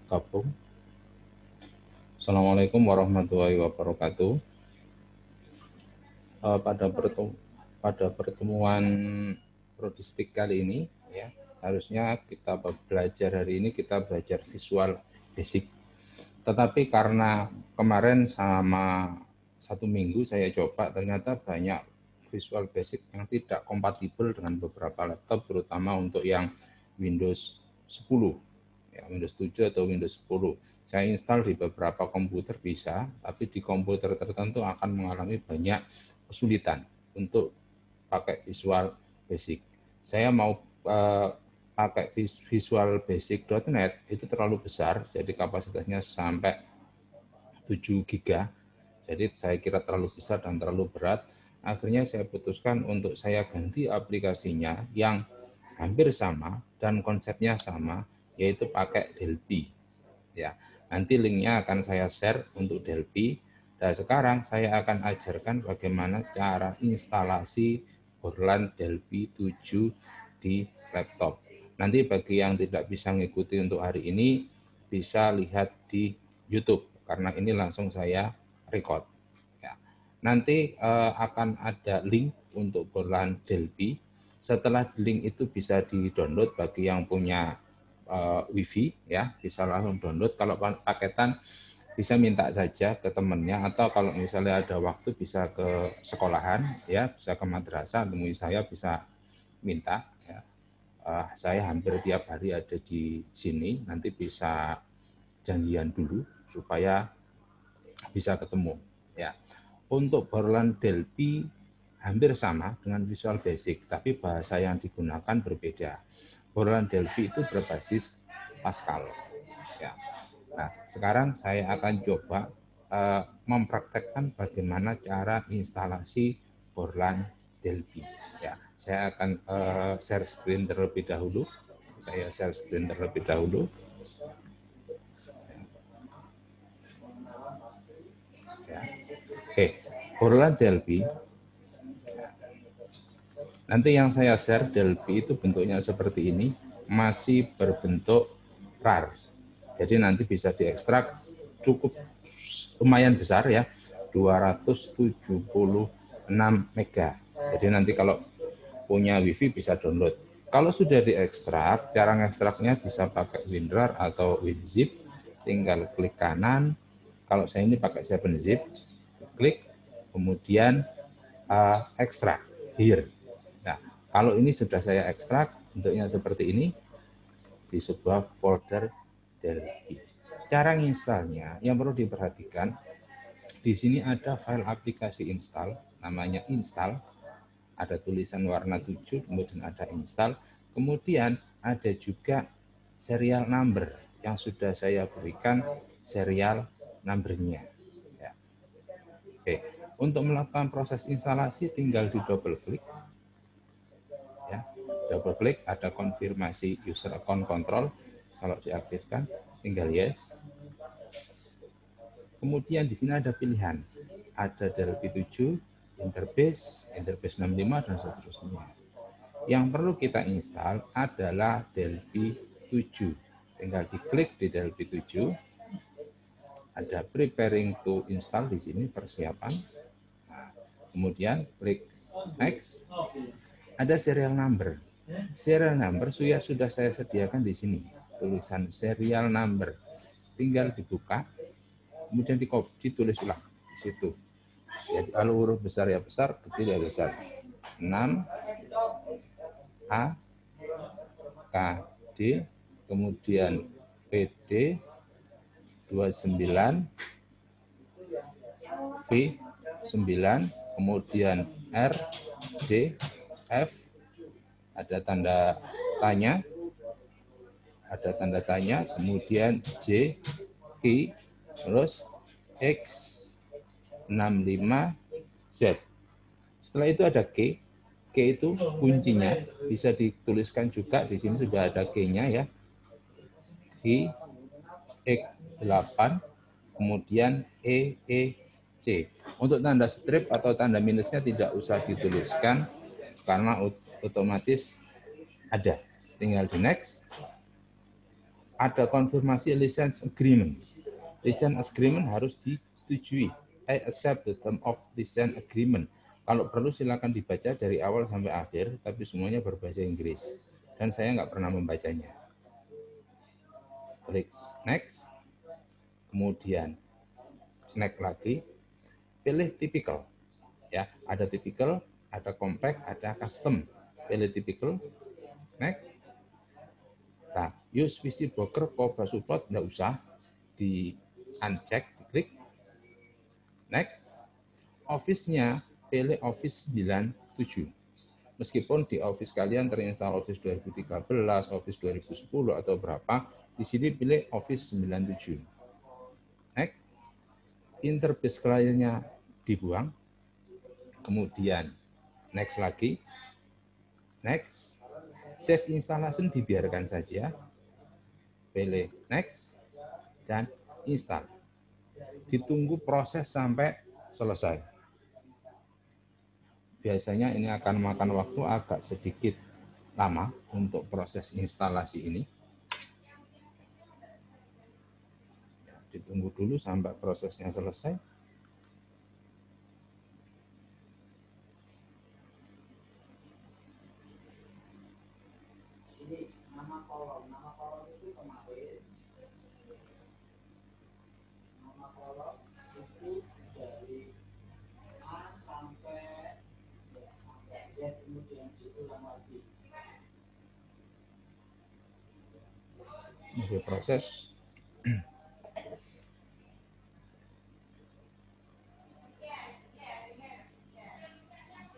gabung. Assalamualaikum warahmatullahi wabarakatuh. Pada pertemuan prodistik kali ini, ya, harusnya kita belajar hari ini kita belajar visual basic. Tetapi karena kemarin sama 1 minggu saya coba, ternyata banyak visual basic yang tidak kompatibel dengan beberapa laptop, terutama untuk yang Windows 10, ya, Windows 7 atau Windows 10. Saya install di beberapa komputer bisa, tapi di komputer tertentu akan mengalami banyak kesulitan untuk pakai visual basic. Saya mau pakai visual basic.net itu terlalu besar, jadi kapasitasnya sampai 7 GB. Jadi saya kira terlalu besar dan terlalu berat. Akhirnya saya putuskan untuk saya ganti aplikasinya yang hampir sama dan konsepnya sama, yaitu pakai Delphi. Ya, nanti linknya akan saya share untuk Delphi. Dan sekarang saya akan ajarkan bagaimana cara instalasi Borland Delphi 7 di laptop. Nanti bagi yang tidak bisa mengikuti untuk hari ini, bisa lihat di YouTube, karena ini langsung saya record. Ya. Nanti akan ada link untuk Borland Delphi. Setelah link itu bisa di-download bagi yang punya WiFi, ya, bisa langsung download. Kalau paketan bisa minta saja ke temannya, atau kalau misalnya ada waktu bisa ke sekolahan, ya, bisa ke madrasah, temui saya, bisa minta, ya. Saya hampir tiap hari ada di sini, nanti bisa janjian dulu supaya bisa ketemu, ya. Untuk Borland Delphi hampir sama dengan Visual Basic, tapi bahasa yang digunakan berbeda. Borland Delphi itu berbasis Pascal, ya. Nah, sekarang saya akan coba mempraktekkan bagaimana cara instalasi Borland Delphi. Ya, saya akan share screen terlebih dahulu. Saya share screen terlebih dahulu. Ya. Oke, Borland Delphi. Nanti yang saya share Delphi itu bentuknya seperti ini, masih berbentuk RAR. Jadi nanti bisa diekstrak cukup lumayan besar, ya, 276 mega. Jadi nanti kalau punya WiFi bisa download. Kalau sudah diekstrak, cara ngekstraknya bisa pakai WinRAR atau WinZip. Tinggal klik kanan. Kalau saya ini pakai 7-zip, klik, kemudian ekstrak here. Nah, kalau ini sudah saya ekstrak, bentuknya seperti ini di sebuah folder Delphi. Cara installnya yang perlu diperhatikan, di sini ada file aplikasi install, namanya install, ada tulisan warna 7, kemudian ada install, kemudian ada juga serial number yang sudah saya berikan serial numbernya. Ya. Oke, untuk melakukan proses instalasi tinggal di double klik, ya, double klik, ada konfirmasi user account control, kalau diaktifkan tinggal yes. Kemudian di sini ada pilihan, ada Delphi 7, Interbase 65, dan seterusnya. Yang perlu kita install adalah Delphi 7. Tinggal diklik di Delphi 7, ada preparing to install di sini, persiapan. Nah, kemudian klik next, ada serial number. Serial number sudah saya sediakan di sini, tulisan serial number. Tinggal dibuka, kemudian ditulis ulang di situ. Jadi kalau huruf besar ya besar, kecil ya besar. 6 A K D, kemudian PD 29 B 9, kemudian R D F, ada tanda tanya, kemudian J Q, terus X 65 Z. Setelah itu ada K. K itu kuncinya, bisa dituliskan juga di sini sudah ada K-nya, ya. Q X8, kemudian C. Untuk tanda strip atau tanda minusnya tidak usah dituliskan karena otomatis ada. Tinggal di next. ada konfirmasi license agreement. License agreement harus disetujui. I accept the term of license agreement. Kalau perlu silakan dibaca dari awal sampai akhir, tapi semuanya berbahasa Inggris. Dan saya nggak pernah membacanya. Klik next. Kemudian next lagi. Pilih typical. Ya, ada typical, ada compact, ada custom. Pilih typical. Next. Nah, use VC broker Cobra support nggak usah di uncheck, diklik. Next, Office-nya pilih Office 97. Meskipun di Office kalian terinstall Office 2013, Office 2010 atau berapa, di sini pilih Office 97. Next, interface kliennya dibuang. Kemudian next lagi. Next, save installation dibiarkan saja. Pilih next dan install. Ditunggu proses sampai selesai. Biasanya ini akan makan waktu agak sedikit lama untuk proses instalasi ini. Ditunggu dulu sampai prosesnya selesai. Nama kolom itu kemarin. Nama kolom itu dari A sampai Z, kemudian diulang lagi. Masih proses.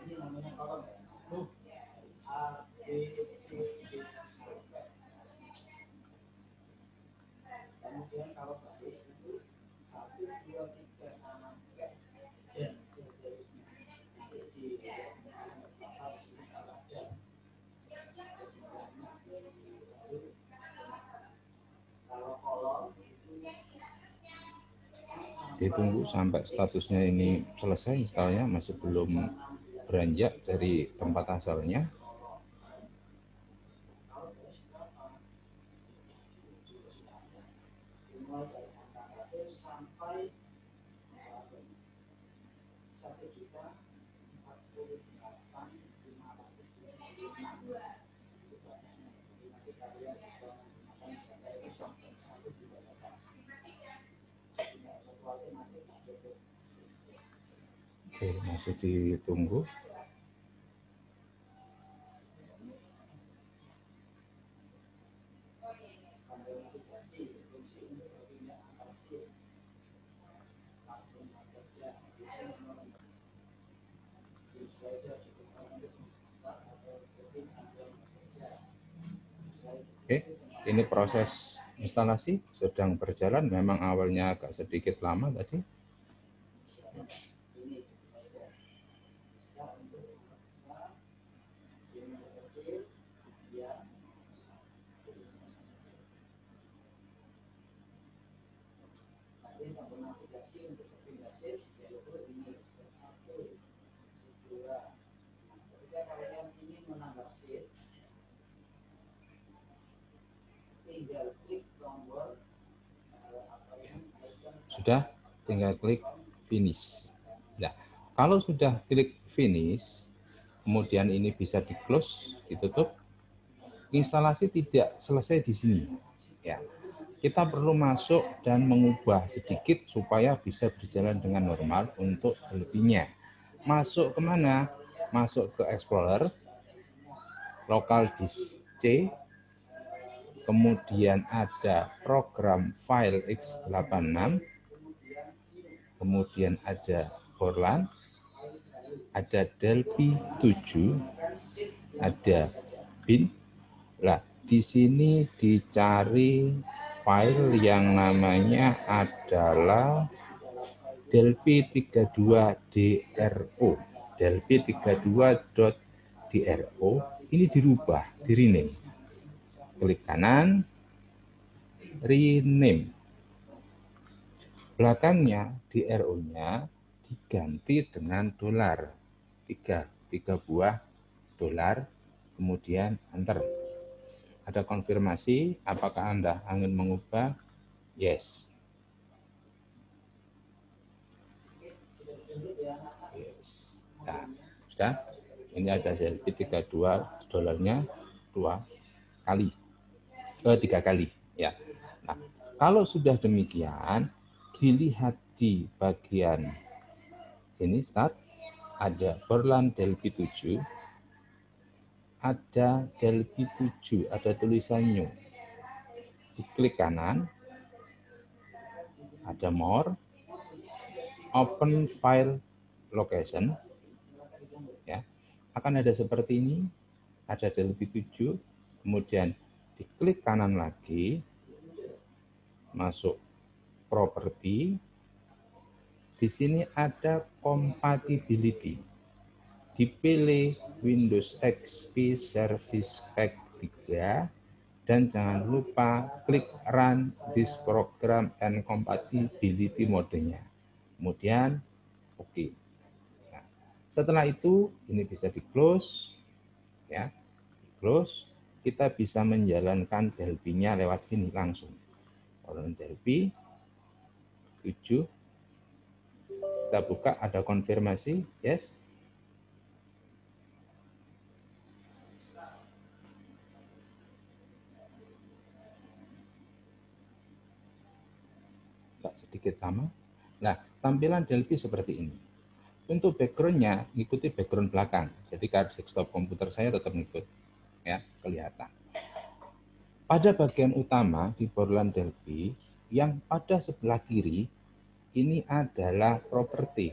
Ini namanya kolom. A, B, C, D, sampai. Kemudian kalau baris itu 1, 2, 3 sampai dan seterusnya. Ditunggu sampai statusnya ini selesai installnya, masih belum beranjak dari tempat asalnya. Oke, masih ditunggu. Oke, ini proses instalasi sedang berjalan. Memang awalnya agak sedikit lama tadi. Sudah, tinggal klik finish. Nah, kalau sudah klik finish, kemudian ini bisa di close, ditutup. Instalasi tidak selesai di sini. Ya, kita perlu masuk dan mengubah sedikit supaya bisa berjalan dengan normal untuk selebihnya. Masuk kemana? Masuk ke Explorer, Local Disk C, kemudian ada program file x86, kemudian ada Borland, ada Delphi 7, ada bin. Lah, di sini dicari file yang namanya adalah Delphi 32.dro. Delphi 32.dro ini dirubah, di rename. Klik kanan, rename. Belakangnya DRO-nya diganti dengan dolar. 3 buah dolar, kemudian enter. Ada konfirmasi, apakah Anda ingin mengubah? Yes. Yes. Nah, sudah. Ini ada Delphi 32 dolarnya 3 kali. Ya. Nah, kalau sudah demikian, dilihat di bagian sini start, ada Borland Delphi 7, ada Delphi 7, ada tulisan new. Diklik kanan, ada more, open file location, ya, akan ada seperti ini, ada Delphi 7, kemudian diklik kanan lagi, masuk properti, di sini ada compatibility, dipilih Windows XP Service Pack 3, dan jangan lupa klik run this program and compatibility modenya. Kemudian oke. Nah, setelah itu ini bisa di close, ya, di close. Kita bisa menjalankan Delphi-nya lewat sini langsung. Borland Delphi 7, kita buka, ada konfirmasi, yes. Sedikit sama. Nah, tampilan Delphi seperti ini. Untuk background-nya, ikuti background belakang. Jadi kartu desktop komputer saya tetap ngikut, ya, kelihatan. Pada bagian utama di Borland Delphi, yang pada sebelah kiri, ini adalah properti.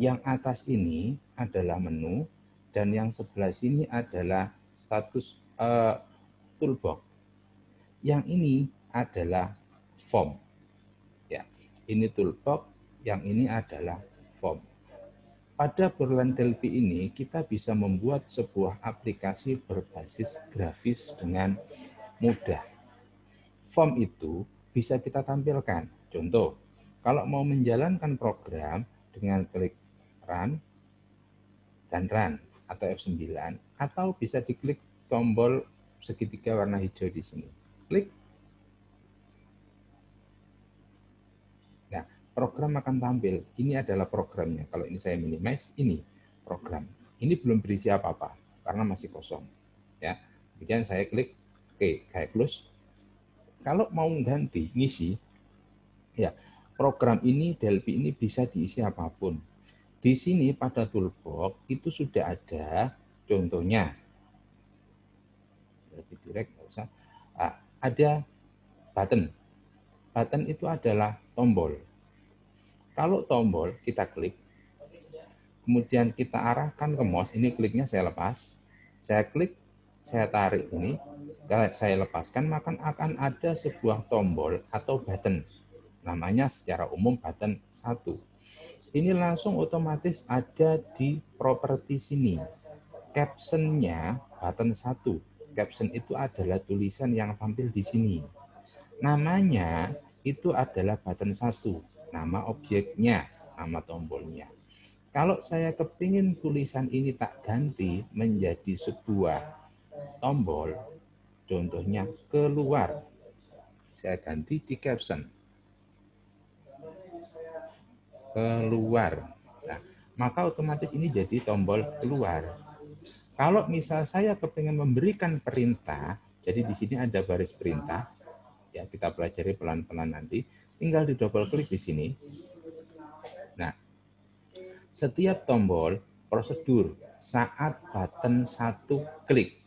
Yang atas ini adalah menu, dan yang sebelah sini adalah status toolbox. Yang ini adalah form. Ya, ini toolbox, yang ini adalah form. Pada Borland Delphi ini kita bisa membuat sebuah aplikasi berbasis grafis dengan mudah. Form itu bisa kita tampilkan. Contoh, kalau mau menjalankan program dengan klik run dan run atau F9, atau bisa diklik tombol segitiga warna hijau di sini. Klik. Nah, program akan tampil. Ini adalah programnya. Kalau ini saya minimize, ini program. Ini belum berisi apa-apa karena masih kosong. Ya, kemudian saya klik oke, saya close. Kalau mau ganti ngisi, ya, program ini Delphi ini bisa diisi apapun. Di sini pada toolbox itu sudah ada contohnya. Lebih direct nggak usah. Ada button. Button itu adalah tombol. Kalau tombol kita klik, kemudian kita arahkan ke mouse, ini kliknya saya lepas, saya klik, saya tarik ini, saya lepaskan, maka akan ada sebuah tombol atau button. Namanya secara umum button 1. Ini langsung otomatis ada di properti sini. Captionnya button 1. Caption itu adalah tulisan yang tampil di sini. Namanya itu adalah button 1. Nama objeknya, nama tombolnya. Kalau saya kepingin tulisan ini tak ganti menjadi sebuah tombol, contohnya keluar, saya ganti di caption. Keluar. Nah, maka otomatis ini jadi tombol keluar. Kalau misal saya kepingin memberikan perintah, jadi di sini ada baris perintah, ya kita pelajari pelan-pelan nanti, tinggal di double klik di sini. Nah, setiap tombol prosedur saat button 1 klik,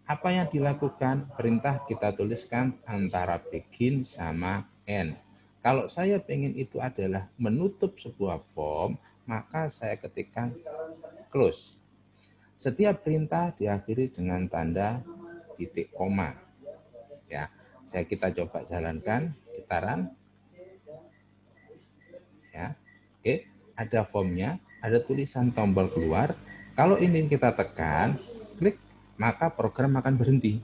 apa yang dilakukan? Perintah kita tuliskan antara begin sama end. Kalau saya pengen itu adalah menutup sebuah form, maka saya ketikkan close. Setiap perintah diakhiri dengan tanda titik koma. Ya, kita coba jalankan, kita run. Ya, oke, ada formnya, ada tulisan tombol keluar. Kalau ini kita tekan, klik, maka program akan berhenti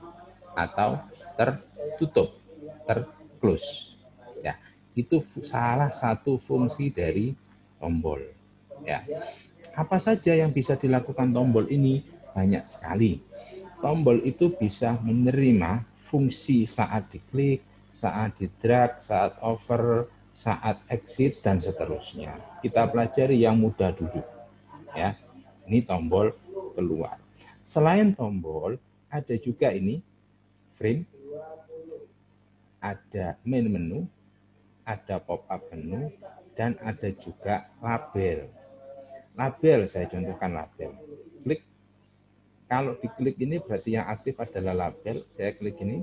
atau tertutup, terclose. Ya, itu salah satu fungsi dari tombol. Ya, apa saja yang bisa dilakukan tombol ini? Banyak sekali. tombol itu bisa menerima fungsi saat diklik, saat di-drag, saat over, saat exit, dan seterusnya. Kita pelajari yang mudah dulu. Ya, ini tombol keluar. Selain tombol, ada juga ini frame, ada main menu, ada pop-up menu, dan ada juga label. Label, saya contohkan label. Klik. Kalau diklik ini berarti yang aktif adalah label. Saya klik ini.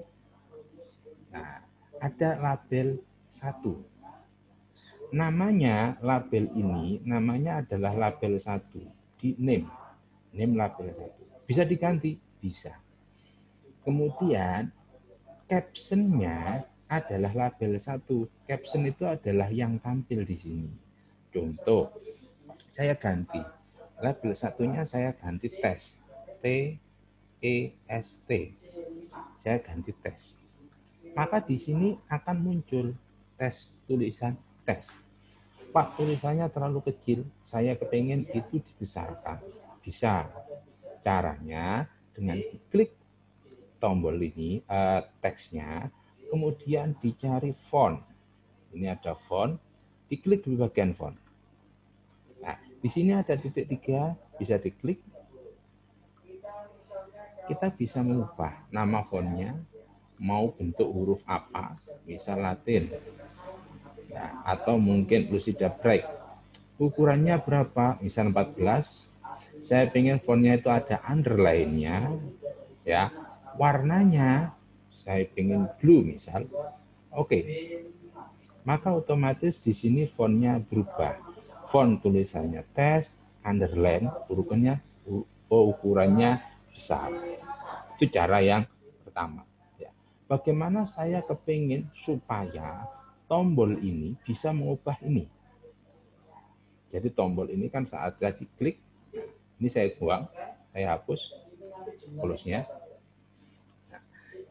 Nah, ada label 1. Namanya label ini, namanya adalah label 1 di name. Name label 1. Bisa diganti? Bisa. Kemudian captionnya adalah label 1. Caption itu adalah yang tampil di sini. Contoh, saya ganti. Label satunya saya ganti tes. T-E-S-T. Saya ganti tes. Maka di sini akan muncul tes, tulisan tes. Pak, tulisannya terlalu kecil, saya kepingin itu dibesarkan. Bisa. Caranya dengan diklik tombol ini, teksnya, kemudian dicari font. Ini ada font, diklik di bagian font. Nah, di sini ada titik 3, bisa diklik. Kita bisa mengubah nama fontnya, mau bentuk huruf apa, misal Latin, ya, atau mungkin Lucida Bright. Ukurannya berapa? Misal 14. Saya pengen fontnya itu ada underline-nya, ya. Warnanya saya pengen blue misal. Oke. Maka otomatis di sini fontnya berubah. Font tulisannya tes, underline, ukurannya besar. Itu cara yang pertama. Ya. Bagaimana saya kepingin supaya tombol ini bisa mengubah ini. Jadi tombol ini kan saat saya diklik, ini saya buang, saya hapus close-nya. Nah,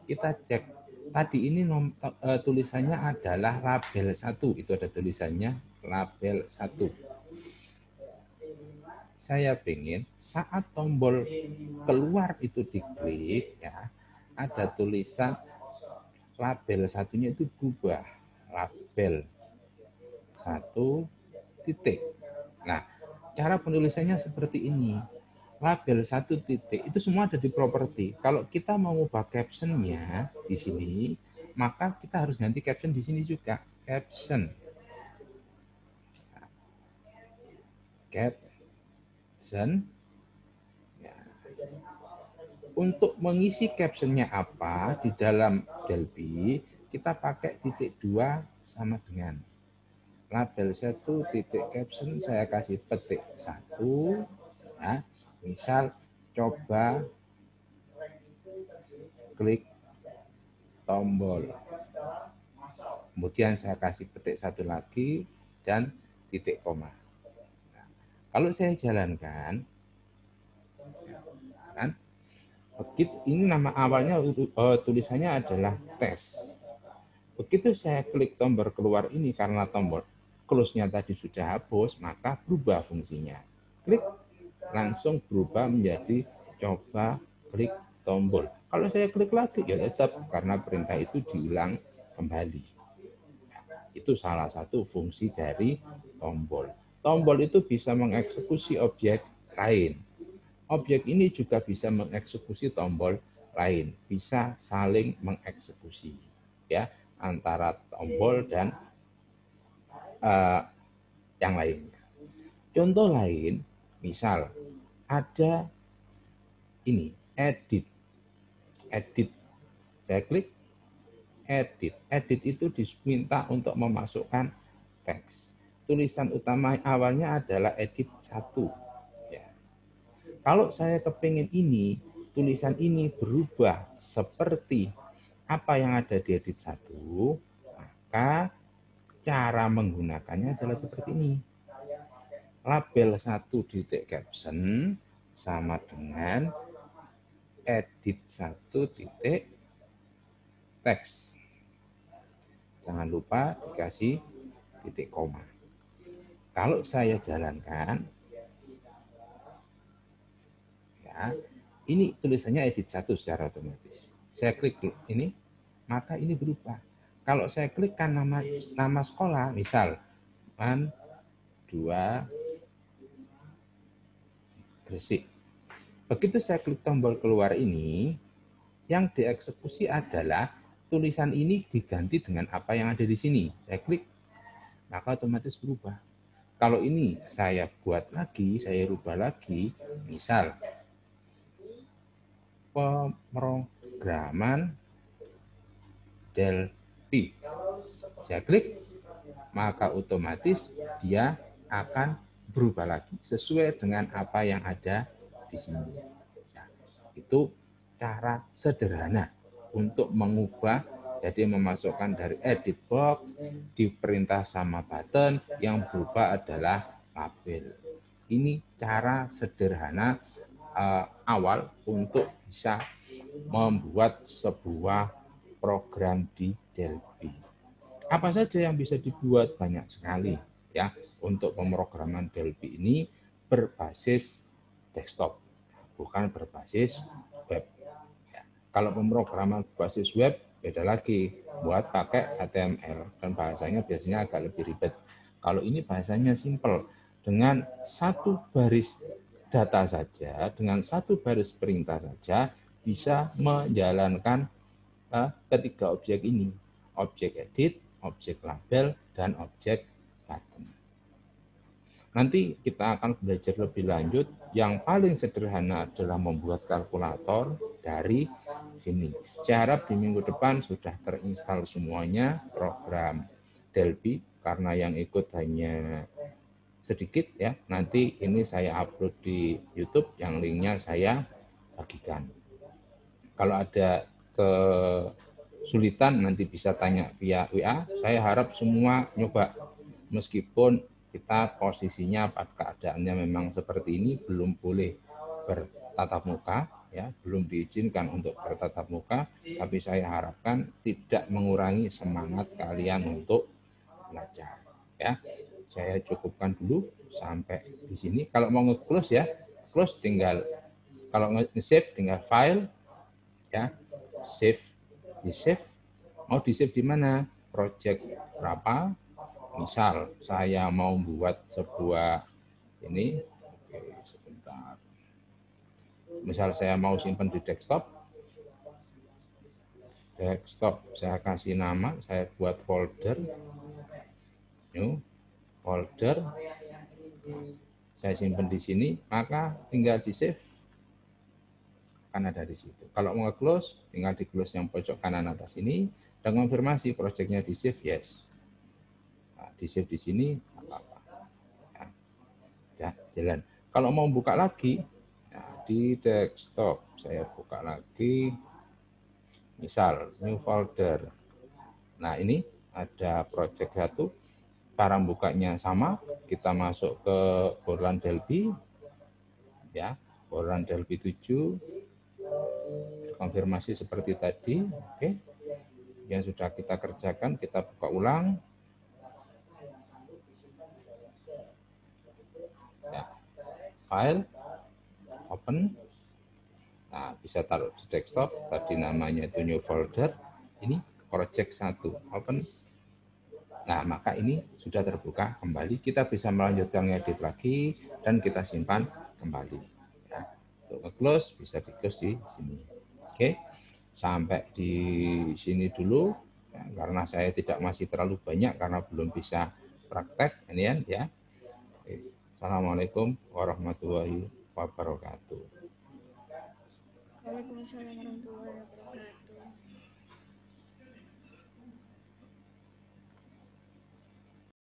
kita cek. Tadi ini tulisannya adalah label 1. Itu ada tulisannya label 1. Saya ingin saat tombol keluar itu diklik, ya, ada tulisan label satunya itu berubah. Label 1 titik. Nah, cara penulisannya seperti ini. Label 1 titik itu semua ada di properti. Kalau kita mau mengubah captionnya di sini, maka kita harus ganti caption di sini juga. Caption. Caption. Ya. Untuk mengisi captionnya apa di dalam Delphi, kita pakai titik 2 sama dengan label 1 titik caption, saya kasih petik 1. Ya. Misal coba klik tombol. Kemudian saya kasih petik 1 lagi dan titik koma. Nah, kalau saya jalankan, kan, begitu ini nama awalnya tulisannya adalah tes. Begitu saya klik tombol keluar ini karena tombol close-nya tadi sudah hapus, maka berubah fungsinya. Klik langsung berubah menjadi coba klik tombol. Kalau saya klik lagi ya tetap karena perintah itu diulang kembali. Itu salah satu fungsi dari tombol. Tombol itu bisa mengeksekusi objek lain. Objek ini juga bisa mengeksekusi tombol lain, bisa saling mengeksekusi, ya, antara tombol dan yang lainnya. Contoh lain, misal ada ini edit. Saya klik edit. Edit itu diminta untuk memasukkan teks. Tulisan utama awalnya adalah edit 1. Ya. Kalau saya kepingin ini, tulisan ini berubah seperti apa yang ada di edit 1, maka cara menggunakannya adalah seperti ini. Label 1 titik caption sama dengan edit 1 titik teks. Jangan lupa dikasih titik koma. Kalau saya jalankan, ya, Ini tulisannya edit 1 secara otomatis. Saya klik ini, maka ini berubah. Kalau saya klikkan nama sekolah, misal 2 Gresik. Begitu saya klik tombol keluar ini, yang dieksekusi adalah tulisan ini diganti dengan apa yang ada di sini. Saya klik, maka otomatis berubah. Kalau ini saya buat lagi, saya rubah lagi, misal pemrograman Delphi. Saya klik, maka otomatis dia akan berubah lagi sesuai dengan apa yang ada di sini. Nah, itu cara sederhana untuk mengubah, jadi memasukkan dari edit box, diperintah sama button, yang berubah adalah label. Ini cara sederhana awal untuk bisa membuat sebuah program di Delphi. Apa saja yang bisa dibuat? Banyak sekali ya. Untuk pemrograman Delphi ini berbasis desktop, bukan berbasis web. Ya. Kalau pemrograman berbasis web beda lagi, buat pakai HTML dan bahasanya biasanya agak lebih ribet. Kalau ini bahasanya simple, dengan satu baris data saja, dengan satu baris perintah saja bisa menjalankan ketiga objek ini, objek edit, objek label, dan objek button. Nanti kita akan belajar lebih lanjut. Yang paling sederhana adalah membuat kalkulator dari sini. Saya harap di minggu depan sudah terinstall semuanya program Delphi, karena yang ikut hanya sedikit ya. Nanti ini saya upload di YouTube, yang linknya saya bagikan. Kalau ada kesulitan nanti bisa tanya via WA. Saya harap semua nyoba, meskipun kita posisinya pada keadaannya memang seperti ini, belum boleh bertatap muka, ya, belum diizinkan untuk bertatap muka, tapi saya harapkan tidak mengurangi semangat kalian untuk belajar. Ya, saya cukupkan dulu sampai di sini. Kalau mau nge-close ya, close tinggal, kalau nge-save tinggal file, ya, save, di save. Mau di save di mana? Project berapa? Misal saya mau buat sebuah ini, oke, sebentar. Misal saya mau simpan di desktop, saya kasih nama, saya buat folder, new folder, saya simpan di sini, maka tinggal di save, kan ada di situ. Kalau mau close, tinggal di close yang pojok kanan atas ini, dan konfirmasi projectnya di save, yes. Nah, di save di sini apa-apa. Ya, jalan. Kalau mau buka lagi, nah, di desktop saya buka lagi, misal new folder. Nah, ini ada project 1, cara bukanya sama, kita masuk ke Borland Delphi, ya, Borland Delphi 7, konfirmasi seperti tadi, oke. Yang sudah kita kerjakan, kita buka ulang. Ya, file, open. Nah, bisa taruh di desktop, tadi namanya itu new folder, ini project 1, open. Nah, maka ini sudah terbuka kembali, kita bisa melanjutkan edit lagi, dan kita simpan kembali. Ya, untuk close, bisa di close di sini. Oke, sampai di sini dulu, ya, karena saya tidak masih terlalu banyak, karena belum bisa praktek, ini ya. Oke. Assalamualaikum warahmatullahi wabarakatuh. Waalaikumsalam warahmatullahi wabarakatuh.